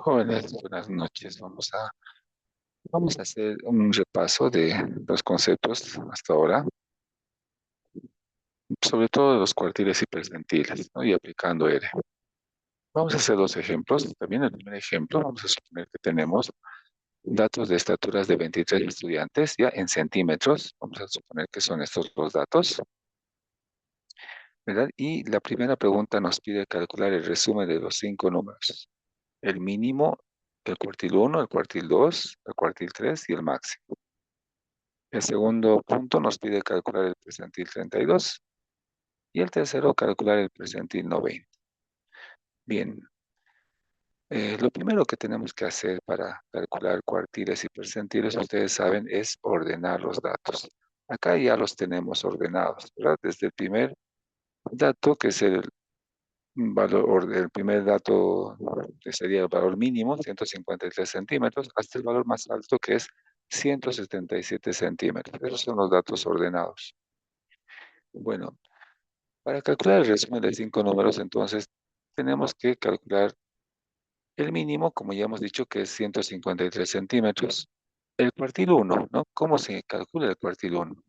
Jóvenes, buenas noches. Vamos a hacer un repaso de los conceptos hasta ahora, sobre todo de los cuartiles y percentiles, ¿no? Y aplicando R. Vamos a hacer dos ejemplos. También el primer ejemplo, vamos a suponer que tenemos datos de estaturas de 23 estudiantes, ya en centímetros. Vamos a suponer que son estos los datos, ¿verdad? Y la primera pregunta nos pide calcular el resumen de los 5 números. El mínimo, el cuartil 1, el cuartil 2, el cuartil 3 y el máximo. El segundo punto nos pide calcular el percentil 32 y el tercero calcular el percentil 90. Bien, lo primero que tenemos que hacer para calcular cuartiles y percentiles, ustedes saben, es ordenar los datos. Acá ya los tenemos ordenados, ¿verdad? Desde el primer dato, que es el valor, el primer dato que sería el valor mínimo, 153 centímetros, hasta el valor más alto, que es 177 centímetros. Esos son los datos ordenados. Bueno, para calcular el resumen de 5 números, entonces, tenemos que calcular el mínimo, como ya hemos dicho, que es 153 centímetros. El cuartil 1, ¿no? ¿Cómo se calcula el cuartil 1?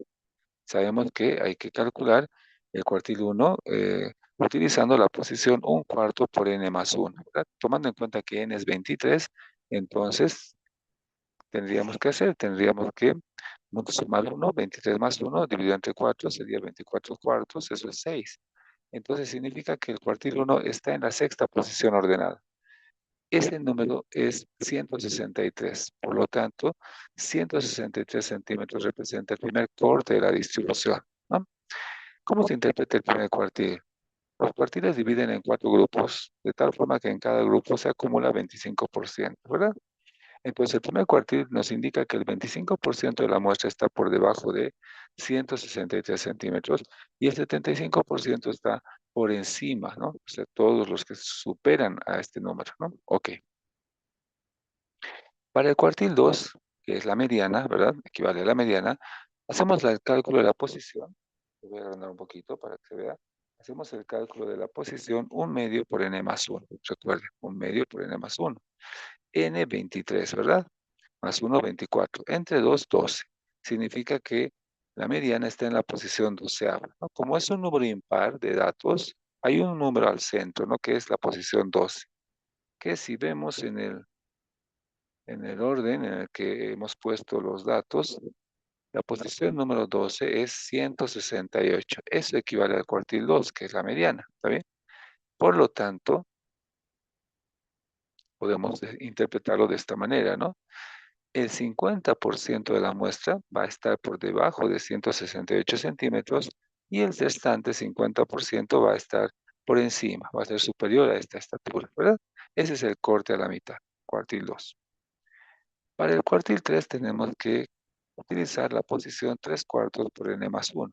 Sabemos que hay que calcular el cuartil 1 utilizando la posición 1/4 por n más 1, ¿verdad? Tomando en cuenta que n es 23, entonces, tendríamos que sumar 1, 23 más 1, dividido entre 4, sería 24 cuartos, eso es 6. Entonces significa que el cuartil 1 está en la sexta posición ordenada. Ese número es 163. Por lo tanto, 163 centímetros representa el primer corte de la distribución, ¿no? ¿Cómo se interpreta el primer cuartil? Los cuartiles dividen en 4 grupos, de tal forma que en cada grupo se acumula 25%, ¿verdad? Entonces, el primer cuartil nos indica que el 25% de la muestra está por debajo de 163 centímetros y el 75% está por encima, ¿no? O sea, todos los que superan a este número, ¿no? Ok. Para el cuartil 2, que es la mediana, ¿verdad? Equivale a la mediana, hacemos el cálculo de la posición. Lo voy a agrandar un poquito para que se vea. Hacemos el cálculo de la posición 1 medio por n más 1. Recuerden, 1 medio por n más 1. N 23, ¿verdad? Más 1, 24. Entre 2, 12. Significa que la mediana está en la posición 12ª, ¿no? Como es un número impar de datos, hay un número al centro, ¿no? Que es la posición 12. Que si vemos en el orden en el que hemos puesto los datos, la posición número 12 es 168. Eso equivale al cuartil 2, que es la mediana, ¿está bien? Por lo tanto, podemos interpretarlo de esta manera, ¿no? El 50% de la muestra va a estar por debajo de 168 centímetros y el restante 50% va a estar por encima, va a ser superior a esta estatura, ¿verdad? Ese es el corte a la mitad, cuartil 2. Para el cuartil 3 tenemos que utilizar la posición 3 cuartos por n más 1.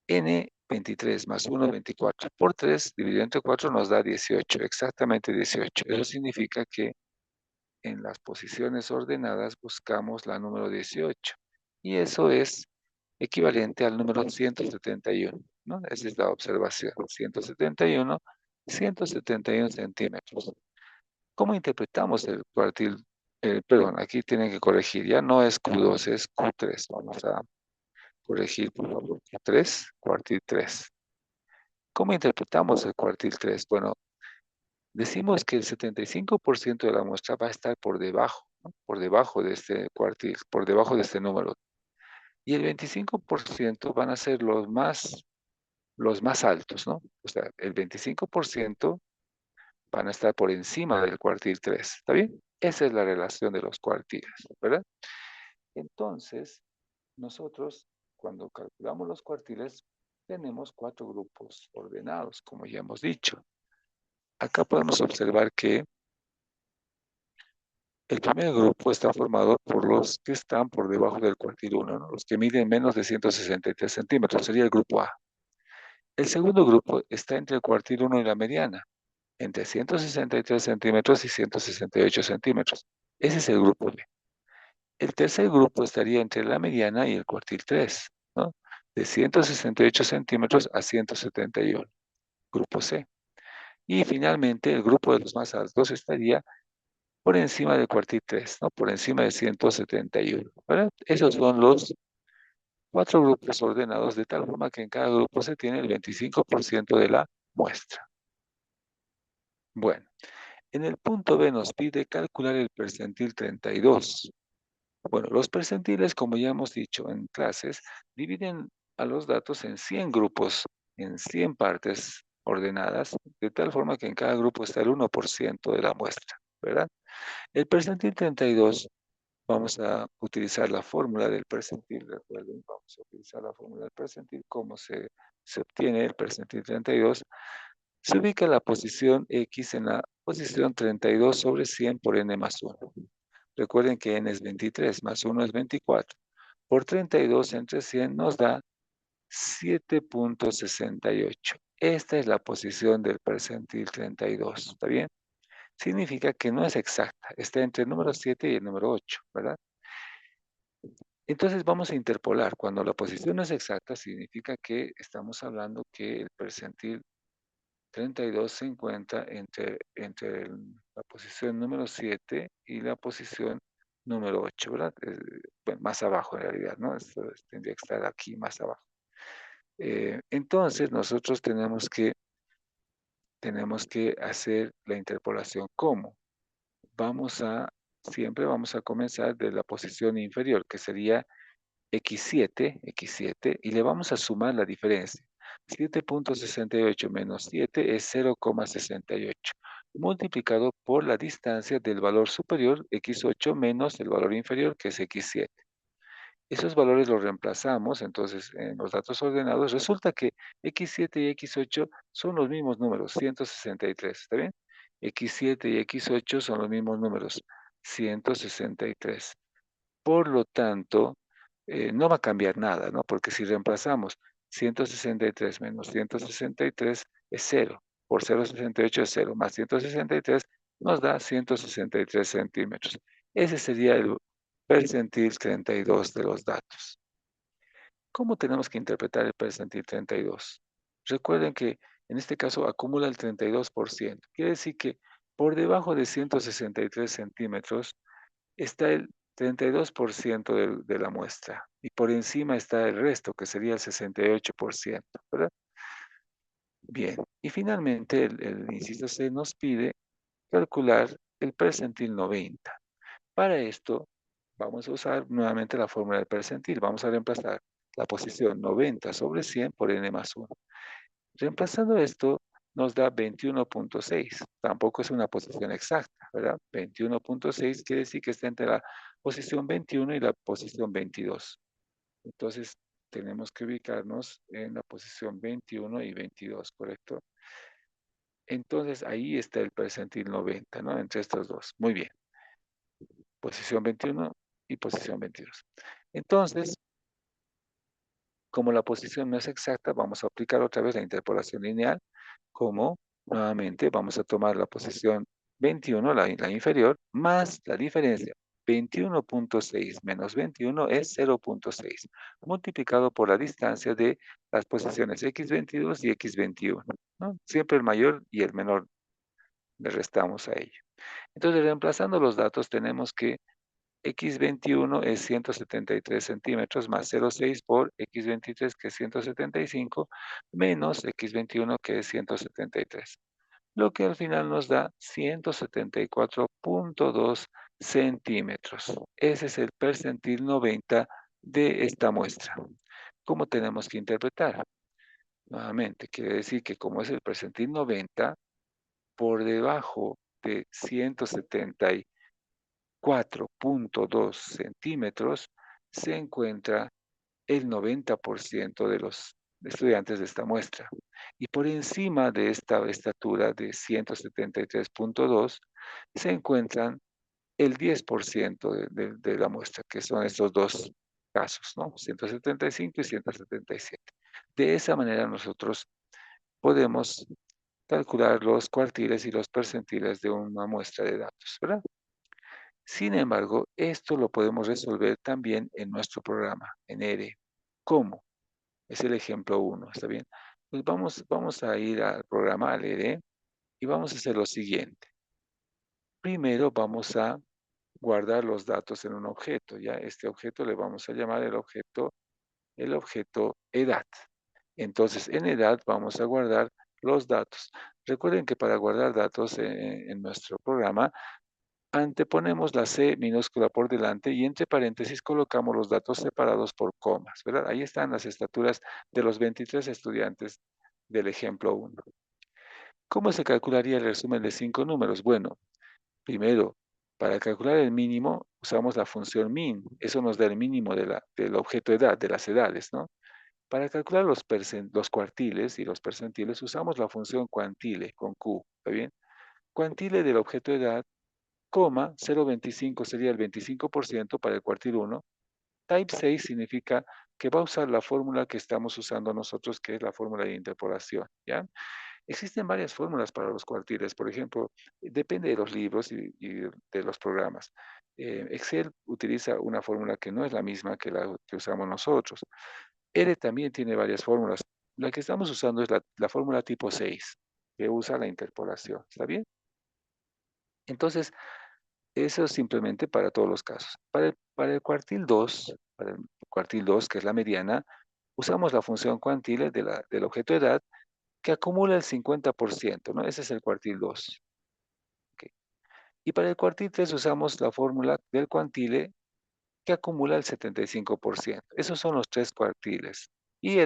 N 23 más 1, 24. Por 3 dividido entre 4 nos da 18, exactamente 18. Eso significa que en las posiciones ordenadas buscamos la número 18. Y eso es equivalente al número 171, ¿no? Esa es la observación. 171, 171 centímetros. ¿Cómo interpretamos el cuartil? Perdón, aquí tienen que corregir. Ya no es Q2, es Q3. Vamos a corregir, por favor. Q3, cuartil 3. ¿Cómo interpretamos el cuartil 3? Bueno, decimos que el 75% de la muestra va a estar por debajo, ¿no? Por debajo de este cuartil, por debajo de este número. Y el 25% van a ser los más altos, ¿no? O sea, el 25% van a estar por encima del cuartil 3. ¿Está bien? Esa es la relación de los cuartiles, ¿verdad? Entonces, nosotros, cuando calculamos los cuartiles, tenemos 4 grupos ordenados, como ya hemos dicho. Acá podemos observar que el primer grupo está formado por los que están por debajo del cuartil 1, ¿no? Los que miden menos de 163 centímetros, sería el grupo A. El segundo grupo está entre el cuartil 1 y la mediana, entre 163 centímetros y 168 centímetros. Ese es el grupo B. El tercer grupo estaría entre la mediana y el cuartil 3, ¿no? De 168 centímetros a 171, grupo C. Y finalmente el grupo de los más altos estaría por encima del cuartil 3, ¿no? Por encima de 171, ¿verdad? Esos son los 4 grupos ordenados de tal forma que en cada grupo se tiene el 25% de la muestra. Bueno, en el punto B nos pide calcular el percentil 32. Bueno, los percentiles, como ya hemos dicho en clases, dividen a los datos en 100 grupos, en 100 partes ordenadas, de tal forma que en cada grupo está el 1% de la muestra, ¿verdad? El percentil 32, vamos a utilizar la fórmula del percentil, recuerden, vamos a utilizar la fórmula del percentil, cómo se obtiene el percentil 32. Se ubica la posición X en la posición 32 sobre 100 por n más 1. Recuerden que n es 23, más 1 es 24. Por 32 entre 100 nos da 7.68. Esta es la posición del percentil 32, ¿está bien? Significa que no es exacta, está entre el número 7 y el número 8, ¿verdad? Entonces vamos a interpolar. Cuando la posición no es exacta, significa que estamos hablando que el percentil 32 se encuentra la posición número 7 y la posición número 8, ¿verdad? Bueno, más abajo en realidad, ¿no? Esto tendría que estar aquí más abajo. Entonces nosotros tenemos que hacer la interpolación. ¿Cómo? Siempre vamos a comenzar de la posición inferior, que sería x7, y le vamos a sumar la diferencia. 7.68 menos 7 es 0,68, multiplicado por la distancia del valor superior, x8, menos el valor inferior, que es x7. Esos valores los reemplazamos, entonces, en los datos ordenados. Resulta que x7 y x8 son los mismos números, 163, ¿está bien? x7 y x8 son los mismos números, 163. Por lo tanto, no va a cambiar nada, ¿no? Porque si reemplazamos 163 menos 163 es 0. Por 0,68 es 0, más 163 nos da 163 centímetros. Ese sería el percentil 32 de los datos. ¿Cómo tenemos que interpretar el percentil 32? Recuerden que en este caso acumula el 32%. Quiere decir que por debajo de 163 centímetros está el 32% de la muestra y por encima está el resto, que sería el 68%, ¿verdad? Bien, y finalmente el inciso C nos pide calcular el percentil 90. Para esto vamos a usar nuevamente la fórmula del percentil. Vamos a reemplazar la posición 90 sobre 100 por n más 1. Reemplazando esto, nos da 21.6. Tampoco es una posición exacta, ¿verdad? 21.6 quiere decir que está entre la posición 21 y la posición 22. Entonces, tenemos que ubicarnos en la posición 21 y 22, ¿correcto? Entonces, ahí está el percentil 90, ¿no? Entre estos dos. Muy bien. Posición 21 y posición 22. Entonces, como la posición no es exacta, vamos a aplicar otra vez la interpolación lineal, como nuevamente vamos a tomar la posición 21, la inferior, más la diferencia. 21.6 menos 21 es 0.6, multiplicado por la distancia de las posiciones x22 y x21, ¿no? Siempre el mayor y el menor le restamos a ello. Entonces, reemplazando los datos, tenemos que x21 es 173 centímetros más 0,6 por x23 que es 175 menos x21 que es 173. Lo que al final nos da 174.2 centímetros. Ese es el percentil 90 de esta muestra. ¿Cómo tenemos que interpretar? Nuevamente, quiere decir que como es el percentil 90, por debajo de 174.2 centímetros se encuentra el 90% de los estudiantes de esta muestra. Y por encima de esta estatura de 173.2 se encuentran el 10% de la muestra, que son estos dos casos, ¿no? 175 y 177. De esa manera nosotros podemos calcular los cuartiles y los percentiles de una muestra de datos, ¿verdad? Sin embargo, esto lo podemos resolver también en nuestro programa, en R. ¿Cómo? Es el ejemplo 1, ¿está bien? Pues vamos a ir al programa, al R, y vamos a hacer lo siguiente. Primero vamos a guardar los datos en un objeto, ¿ya? Este objeto le vamos a llamar el objeto edad. Entonces, en edad vamos a guardar los datos. Recuerden que para guardar datos en nuestro programa, anteponemos la C minúscula por delante y entre paréntesis colocamos los datos separados por comas, ¿verdad? Ahí están las estaturas de los 23 estudiantes del ejemplo 1. ¿Cómo se calcularía el resumen de 5 números? Bueno, primero, para calcular el mínimo usamos la función min. Eso nos da el mínimo del objeto edad, de las edades, ¿no? Para calcular los cuartiles y los percentiles usamos la función cuantile con Q, ¿está bien? Cuantile del objeto edad, coma, 0,25 sería el 25% para el cuartil 1. Type 6 significa que va a usar la fórmula que estamos usando nosotros, que es la fórmula de interpolación, ¿ya? Existen varias fórmulas para los cuartiles, por ejemplo, depende de los libros y de los programas. Excel utiliza una fórmula que no es la misma que la que usamos nosotros. R también tiene varias fórmulas. La que estamos usando es la fórmula tipo 6, que usa la interpolación. ¿Está bien? Entonces, eso es simplemente para todos los casos. Para el cuartil 2, que es la mediana, usamos la función cuantile del objeto edad que acumula el 50%, ¿no? Ese es el cuartil 2. Ok. Y para el cuartil 3 usamos la fórmula del cuantile que acumula el 75%. Esos son los tres cuartiles. Y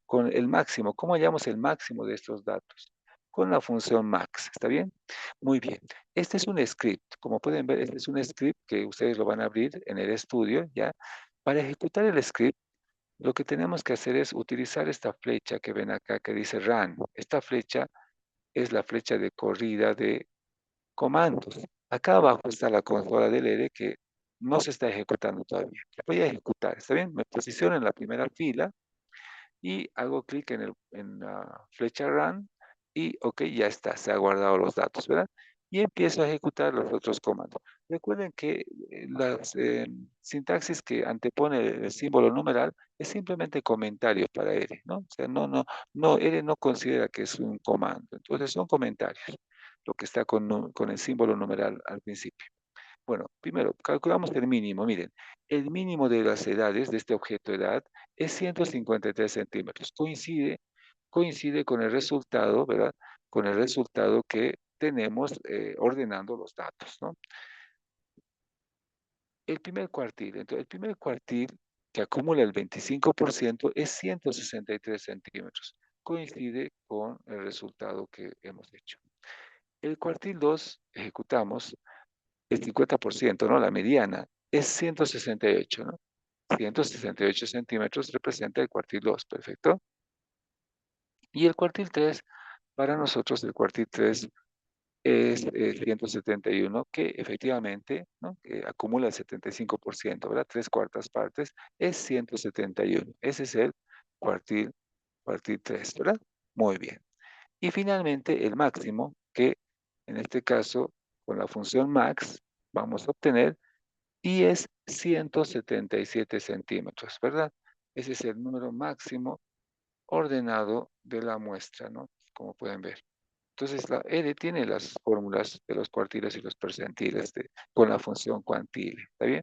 con el máximo, ¿cómo hallamos el máximo de estos datos? Con la función max, ¿está bien? Muy bien. Este es un script. Como pueden ver, este es un script que ustedes lo van a abrir en el estudio, ¿ya? Para ejecutar el script, lo que tenemos que hacer es utilizar esta flecha que ven acá que dice run. Esta flecha es la flecha de corrida de comandos. Acá abajo está la consola del ERE que no se está ejecutando todavía. La voy a ejecutar, ¿está bien? Me posiciono en la primera fila y hago clic en la flecha Run y ok, ya está, se ha guardado los datos, ¿verdad? Y empiezo a ejecutar los otros comandos. Recuerden que las sintaxis que antepone el símbolo numeral es simplemente comentarios para R, ¿no? O sea, no, R no considera que es un comando, entonces son comentarios, lo que está con el símbolo numeral al principio. Bueno, primero, calculamos el mínimo. Miren, el mínimo de las edades de este objeto edad es 153 centímetros. Coincide con el resultado, ¿verdad? Con el resultado que tenemos ordenando los datos, ¿no? El primer cuartil, entonces, el primer cuartil que acumula el 25% es 163 centímetros. Coincide con el resultado que hemos hecho. El cuartil 2 ejecutamos el 50%, ¿no? La mediana es 168, ¿no? 168 centímetros representa el cuartil 2, perfecto. Y el cuartil 3, para nosotros el cuartil 3 es 171, que efectivamente, ¿no? Que acumula el 75%, ¿verdad? Tres cuartas partes es 171. Ese es el cuartil, cuartil 3, ¿verdad? Muy bien. Y finalmente el máximo, que en este caso, con la función max, vamos a obtener y es 177 centímetros, ¿verdad? Ese es el número máximo ordenado de la muestra, ¿no? Como pueden ver. Entonces, la R tiene las fórmulas de los cuartiles y los percentiles con la función cuantile, ¿está bien?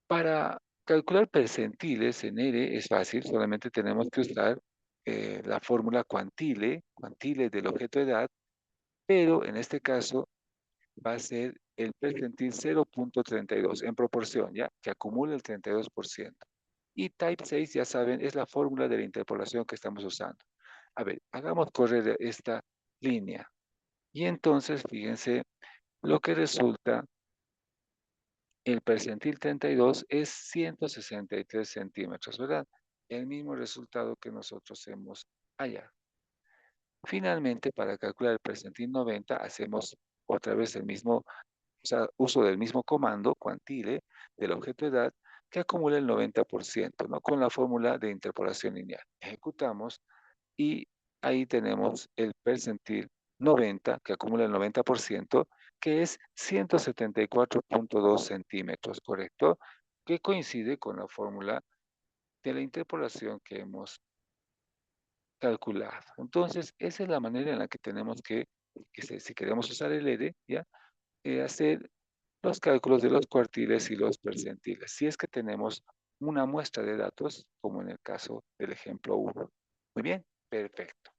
Para calcular percentiles en R es fácil, solamente tenemos que usar la fórmula cuantile del objeto de edad, pero en este caso va a ser el percentil 0,32 en proporción, ¿ya? Que acumula el 32%. Y type 6, ya saben, es la fórmula de la interpolación que estamos usando. A ver, hagamos correr esta línea. Y entonces, fíjense, lo que resulta, el percentil 32 es 163 centímetros, ¿verdad? El mismo resultado que nosotros hemos hallado. Finalmente, para calcular el percentil 90, hacemos otra vez el mismo uso del mismo comando, quantile, del objeto edad, que acumula el 90%, ¿no? Con la fórmula de interpolación lineal. Ejecutamos y ahí tenemos el percentil 90, que acumula el 90%, que es 174,2 centímetros, ¿correcto? Que coincide con la fórmula de la interpolación que hemos calculado. Entonces, esa es la manera en la que tenemos si queremos usar el ERE, ¿ya? hacer los cálculos de los cuartiles y los percentiles, si es que tenemos una muestra de datos, como en el caso del ejemplo 1. Muy bien, perfecto.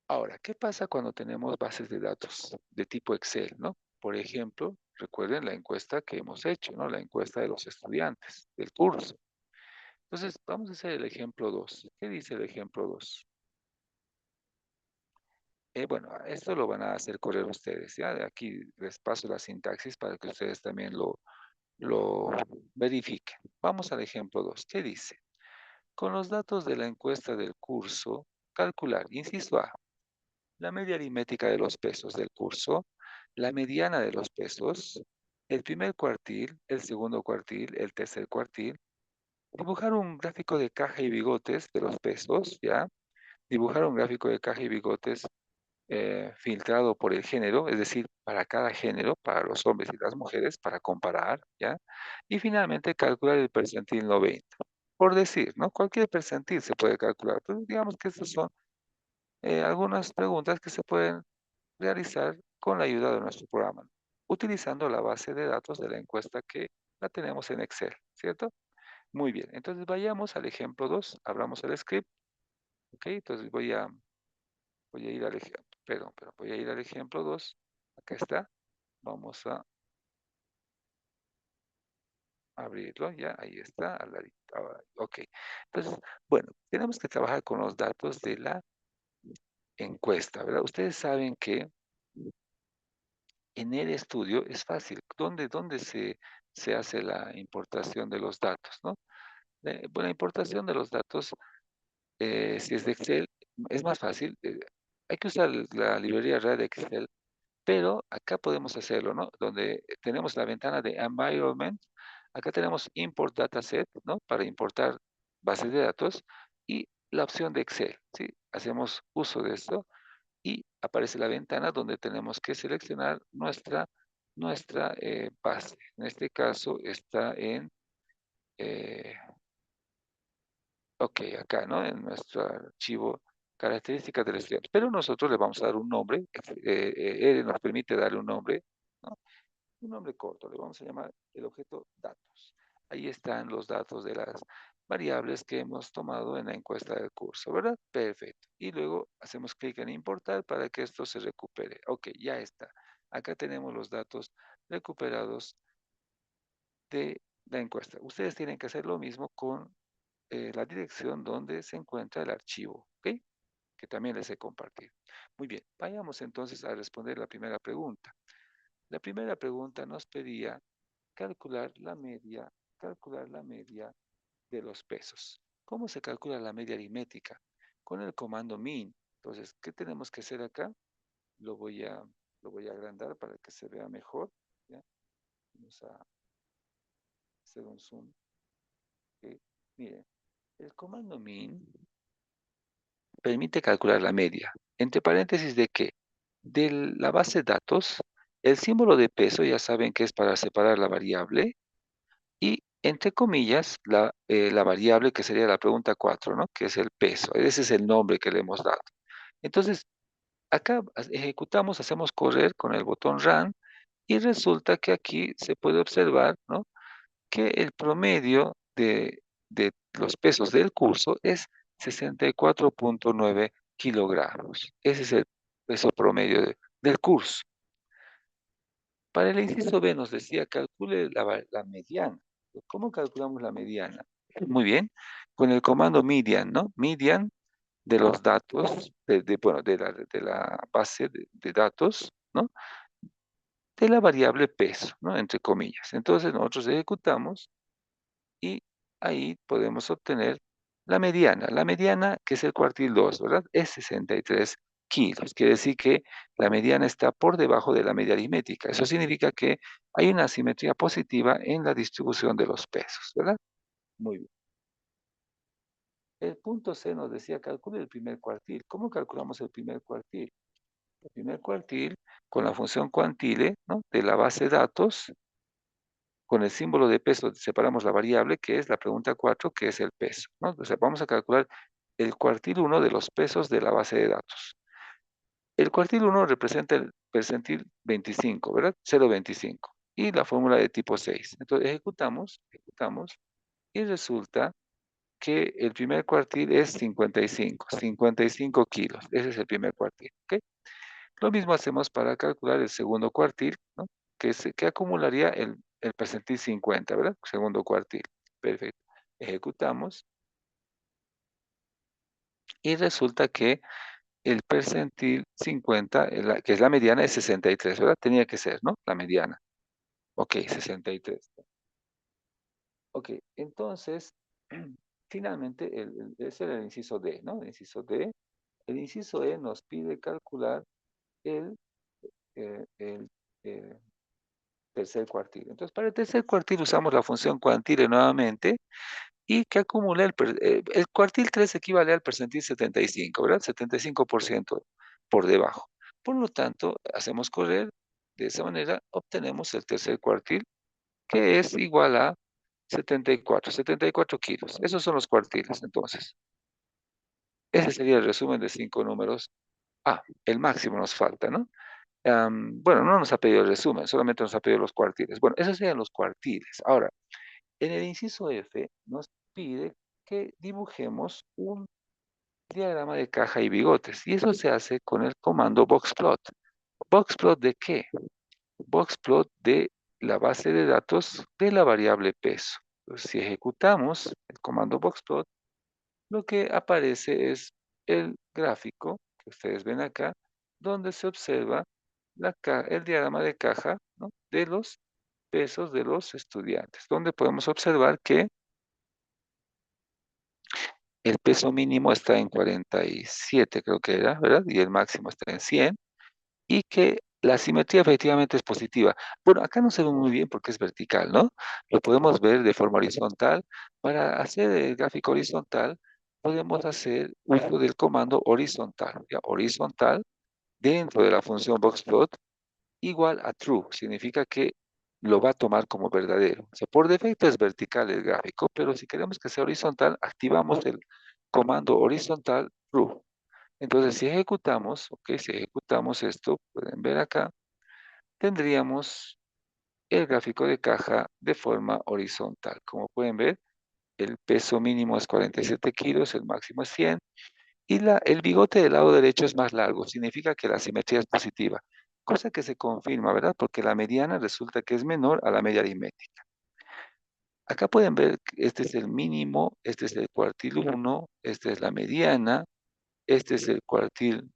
Ahora, ¿qué pasa cuando tenemos bases de datos de tipo Excel, ¿no? Por ejemplo, recuerden la encuesta que hemos hecho, ¿no? La encuesta de los estudiantes del curso. Entonces, vamos a hacer el ejemplo 2. ¿Qué dice el ejemplo 2? Bueno, esto lo van a hacer correr ustedes, ¿ya? De aquí les paso la sintaxis para que ustedes también lo verifiquen. Vamos al ejemplo 2. ¿Qué dice? Con los datos de la encuesta del curso, calcular, inciso A, la media aritmética de los pesos del curso, la mediana de los pesos, el primer cuartil, el segundo cuartil, el tercer cuartil, dibujar un gráfico de caja y bigotes de los pesos, ¿ya? Dibujar un gráfico de caja y bigotes filtrado por el género, es decir, para cada género, para los hombres y las mujeres, para comparar, ¿ya? Y finalmente calcular el percentil 90. Por decir, ¿no? Cualquier percentil se puede calcular. Pero digamos que estas son algunas preguntas que se pueden realizar con la ayuda de nuestro programa, utilizando la base de datos de la encuesta que la tenemos en Excel, ¿cierto? Muy bien, entonces vayamos al ejemplo 2, abramos el script, ¿ok? Entonces voy a ir al ejemplo, perdón, voy a ir al ejemplo 2, acá está, vamos a abrirlo, ya, ahí está, al ladito, ok. Entonces, bueno, tenemos que trabajar con los datos de la encuesta, ¿verdad? Ustedes saben que en el estudio es fácil. ¿Dónde se hace la importación de los datos, no? Bueno, la importación de los datos, si es de Excel, es más fácil. Hay que usar la librería RAD de Excel, pero acá podemos hacerlo, ¿no? Donde tenemos la ventana de Environment, acá tenemos Import Dataset, ¿no? Para importar bases de datos y la opción de Excel, ¿sí? Hacemos uso de esto y aparece la ventana donde tenemos que seleccionar nuestra base. En este caso está eh, ok, acá, ¿no? En nuestro archivo características del estudiante. Pero nosotros le vamos a dar un nombre, él nos permite darle un nombre, ¿no? Un nombre corto, le vamos a llamar el objeto datos. Ahí están los datos de las variables que hemos tomado en la encuesta del curso, ¿verdad? Perfecto. Y luego hacemos clic en importar para que esto se recupere. Ok, ya está. Acá tenemos los datos recuperados de la encuesta. Ustedes tienen que hacer lo mismo con la dirección donde se encuentra el archivo, ¿ok? Que también les he compartido. Muy bien, vayamos entonces a responder la primera pregunta. La primera pregunta nos pedía calcular la media de los pesos. ¿Cómo se calcula la media aritmética? Con el comando min. Entonces, ¿qué tenemos que hacer acá? Lo voy a, lo voy a agrandar para que se vea mejor. ¿Ya? Vamos a hacer un zoom. ¿Ok? Miren, el comando min permite calcular la media. Entre paréntesis de que de la base de datos, el símbolo de peso ya saben que es para separar la variable y entre comillas la variable que sería la pregunta 4, ¿no? Que es el peso. Ese es el nombre que le hemos dado. Entonces, acá ejecutamos, hacemos correr con el botón Run y resulta que aquí se puede observar, ¿no? Que el promedio de los pesos del curso es 64,9 kilogramos. Ese es el peso promedio del curso. Para el inciso B nos decía calcule la mediana. ¿Cómo calculamos la mediana? Muy bien, con el comando median, ¿no? Median de los datos, bueno, de la base de datos, ¿no? De la variable peso, ¿no? Entre comillas. Entonces nosotros ejecutamos y ahí podemos obtener la mediana. La mediana, que es el cuartil 2, ¿verdad? Es 63 kilos. Quiere decir que la mediana está por debajo de la media aritmética. Eso significa que hay una simetría positiva en la distribución de los pesos, ¿verdad? Muy bien. El punto C nos decía, calcule el primer cuartil. ¿Cómo calculamos el primer cuartil? El primer cuartil, con la función cuantile, ¿no? De la base de datos, con el símbolo de peso separamos la variable, que es la pregunta 4, que es el peso, ¿no? O sea, vamos a calcular el cuartil 1 de los pesos de la base de datos. El cuartil 1 representa el percentil 25, ¿verdad? 0,25. Y la fórmula de tipo 6. Entonces ejecutamos, y resulta que el primer cuartil es 55 kilos. Ese es el primer cuartil, ¿ok? Lo mismo hacemos para calcular el segundo cuartil, ¿no? Que acumularía el percentil 50, ¿verdad? Segundo cuartil. Perfecto. Ejecutamos y resulta que el percentil 50, que es la mediana, es 63, ¿verdad? Tenía que ser, ¿no? La mediana. Ok, 63. Ok, entonces, finalmente, ese era el inciso D, ¿no? El inciso D. El inciso E nos pide calcular el, el tercer cuartil. Entonces, para el tercer cuartil usamos la función cuantile nuevamente y que acumula el cuartil 3 equivale al percentil 75, ¿verdad? 75% por debajo. Por lo tanto, hacemos correr, de esa manera obtenemos el tercer cuartil, que es igual a 74 kilos. Esos son los cuartiles, entonces. Ese sería el resumen de 5 números. Ah, el máximo nos falta, ¿no? Bueno, no nos ha pedido el resumen, solamente nos ha pedido los cuartiles. Bueno, esos serían los cuartiles. Ahora, en el inciso F nos pide que dibujemos un diagrama de caja y bigotes. Y eso se hace con el comando boxplot. ¿Boxplot de qué? Boxplot de la base de datos de la variable peso. Entonces, si ejecutamos el comando boxplot, lo que aparece es el gráfico que ustedes ven acá, donde se observa el diagrama de caja, ¿no? De los pesos de los estudiantes, donde podemos observar que el peso mínimo está en 47, creo que era, ¿verdad? Y el máximo está en 100, y que la simetría efectivamente es positiva. Bueno, acá no se ve muy bien porque es vertical, ¿no? Lo podemos ver de forma horizontal. Para hacer el gráfico horizontal, podemos hacer uso del comando horizontal. ¿Ya? Horizontal dentro de la función boxplot igual a true. Significa que lo va a tomar como verdadero. O sea, por defecto es vertical el gráfico, pero si queremos que sea horizontal, activamos el comando horizontal true. Entonces, si ejecutamos, ok, si ejecutamos esto, pueden ver acá, tendríamos el gráfico de caja de forma horizontal. Como pueden ver, el peso mínimo es 47 kilos, el máximo es 100, y el bigote del lado derecho es más largo, significa que la simetría es positiva, cosa que se confirma, ¿verdad? Porque la mediana resulta que es menor a la media aritmética. Acá pueden ver que este es el mínimo, este es el cuartil 1, esta es la mediana, este es el cuartil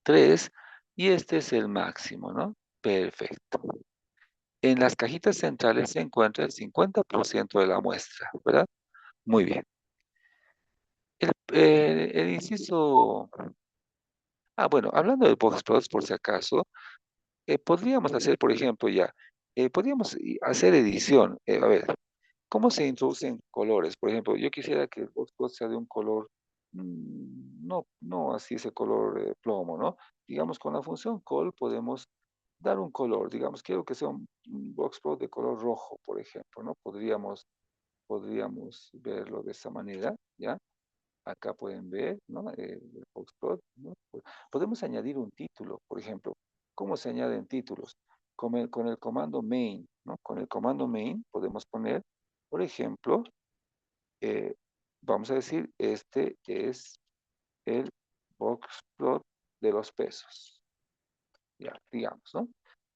3 y este es el máximo, ¿no? Perfecto. En las cajitas centrales se encuentra el 50% de la muestra, ¿verdad? Muy bien. El inciso... Ah, bueno, hablando de boxplots, por si acaso, podríamos hacer, por ejemplo, podríamos hacer edición. A ver, ¿cómo se introducen colores? Por ejemplo, yo quisiera que el boxplot sea de un color, no así ese color plomo, ¿no? Digamos, con la función call podemos dar un color. Digamos, quiero que sea un boxplot de color rojo, por ejemplo, ¿no? Podríamos verlo de esa manera, ¿ya? Acá pueden ver, ¿no? El boxplot, ¿no? Podemos añadir un título, por ejemplo. ¿Cómo se añaden títulos? Con el comando main, ¿no? Con el comando main podemos poner, por ejemplo, eh, vamos a decir, este es el boxplot de los pesos, ya, digamos, ¿no?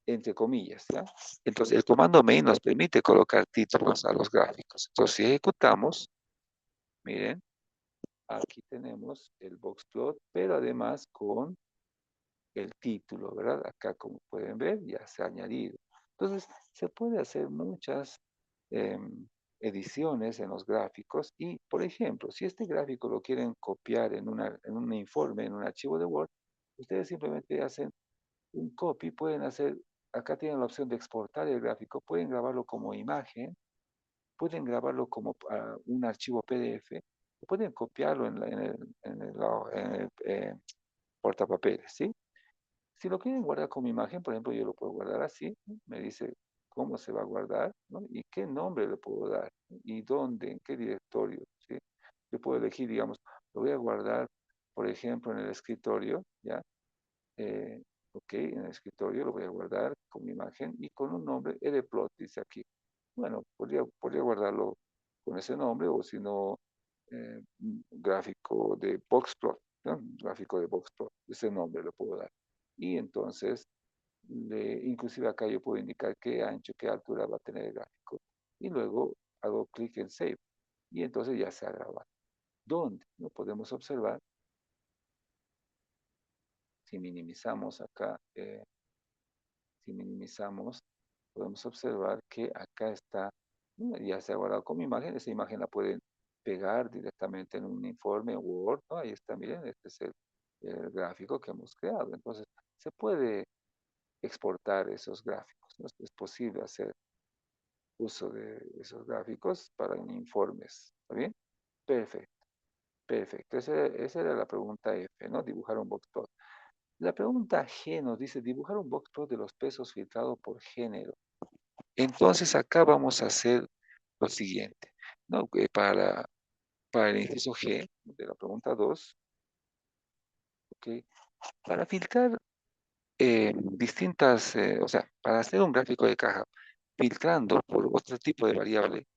Entre comillas, ¿ya? Entonces, el comando main nos permite colocar títulos a los gráficos. Entonces, si ejecutamos, miren, aquí tenemos el boxplot, pero además con el título, ¿verdad? Acá, como pueden ver, ya se ha añadido. Entonces, se puede hacer muchas ediciones en los gráficos y, por ejemplo, si este gráfico lo quieren copiar en un informe, en un archivo de Word, ustedes simplemente hacen un copy, pueden hacer, acá tienen la opción de exportar el gráfico, pueden grabarlo como imagen, pueden grabarlo como un archivo PDF, o pueden copiarlo en el portapapeles, ¿sí? Si lo quieren guardar como imagen, por ejemplo, yo lo puedo guardar así, ¿no? Me dice cómo se va a guardar, ¿no? Y qué nombre le puedo dar, ¿no? Y dónde, en qué directorio, ¿sí? Yo puedo elegir, digamos, lo voy a guardar por ejemplo, en el escritorio, ¿ya? Eh, ok, en el escritorio lo voy a guardar con mi imagen y con un nombre, edplot, dice aquí. Bueno, podría guardarlo con ese nombre o si no, gráfico de boxplot, ¿no? Gráfico de boxplot, ese nombre lo puedo dar. Y entonces, inclusive acá yo puedo indicar qué ancho, qué altura va a tener el gráfico. Y luego hago clic en Save. Y entonces ya se ha grabado. ¿Dónde? Lo podemos observar si minimizamos acá. Si minimizamos, podemos observar que acá está, ya se ha guardado como imagen. Esa imagen la pueden pegar directamente en un informe Word, ¿no? Ahí está, miren, este es el gráfico que hemos creado. Entonces, se puede exportar esos gráficos, ¿no? Es posible hacer uso de esos gráficos para informes. ¿Está bien? Perfecto, perfecto. Esa era la pregunta F, ¿no? Dibujar un box plot. La pregunta G nos dice dibujar un box plot de los pesos filtrado por género. Entonces acá vamos a hacer lo siguiente, ¿no? Para el inciso G de la pregunta 2, ¿ok? Para filtrar o sea, para hacer un gráfico de caja filtrando por otro tipo de variable,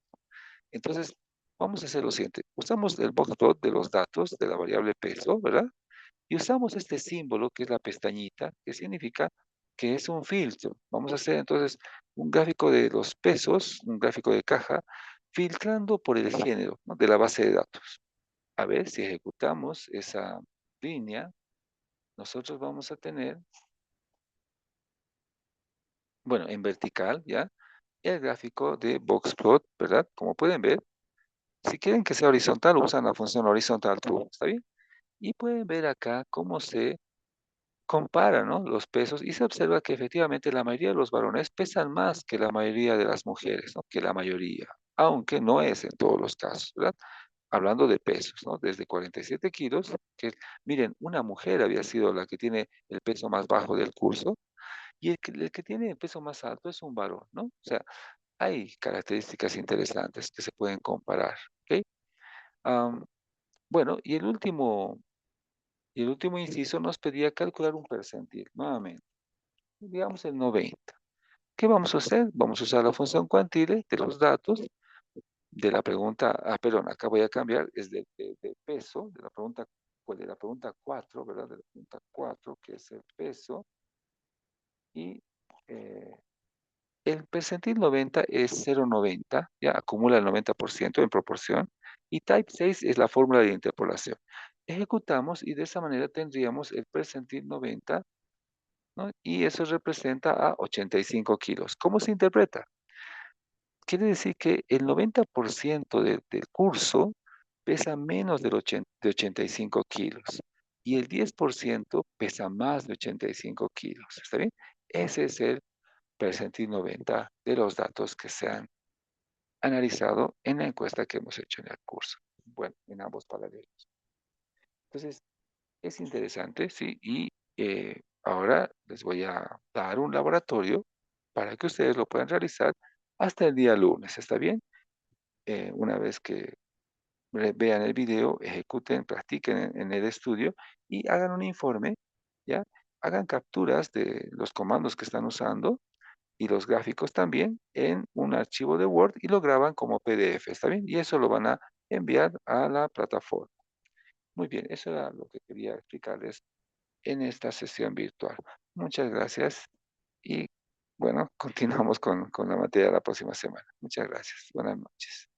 entonces vamos a hacer lo siguiente. Usamos el box plot de los datos de la variable peso, ¿verdad? Y usamos este símbolo que es la pestañita, que significa que es un filtro. Vamos a hacer entonces un gráfico de los pesos, un gráfico de caja, filtrando por el género, ¿no? De la base de datos. A ver, si ejecutamos esa línea, nosotros vamos a tener, bueno, en vertical, ¿ya? El gráfico de boxplot, ¿verdad? Como pueden ver, si quieren que sea horizontal, usan la función horizontal true, ¿está bien? Y pueden ver acá cómo se compara, ¿no? Los pesos y se observa que efectivamente la mayoría de los varones pesan más que la mayoría de las mujeres, ¿no? Que la mayoría, aunque no es en todos los casos, ¿verdad? Hablando de pesos, ¿no? Desde 47 kilos, que miren, una mujer había sido la que tiene el peso más bajo del curso y el que tiene el peso más alto es un varón, ¿no? O sea, hay características interesantes que se pueden comparar, ¿ok? Am, bueno, y el último inciso nos pedía calcular un percentil, nuevamente, digamos el 90. ¿Qué vamos a hacer? Vamos a usar la función quantile de los datos de la pregunta, perdón, acá voy a cambiar, es de peso, de la pregunta, pues de la pregunta 4, ¿verdad? De la pregunta 4, que es el peso, y eh, el percentil 90 es 0,90, ya acumula el 90% en proporción, y type 6 es la fórmula de interpolación. Ejecutamos y de esa manera tendríamos el percentil 90, ¿no? Y eso representa a 85 kilos. ¿Cómo se interpreta? Quiere decir que el 90% del curso pesa menos de 85 kilos y el 10% pesa más de 85 kilos. ¿Está bien? Ese es el percentil 90 de los datos que se han analizado en la encuesta que hemos hecho en el curso. Bueno, en ambos paralelos. Entonces, es interesante, ¿sí? Y ahora les voy a dar un laboratorio para que ustedes lo puedan realizar hasta el día lunes. ¿Está bien? Una vez que vean el video, ejecuten, practiquen en el estudio y hagan un informe, ¿ya? Hagan capturas de los comandos que están usando y los gráficos también en un archivo de Word y lo graban como PDF, ¿está bien? Y eso lo van a enviar a la plataforma. Muy bien, eso era lo que quería explicarles en esta sesión virtual. Muchas gracias y bueno, continuamos con la materia la próxima semana. Muchas gracias. Buenas noches.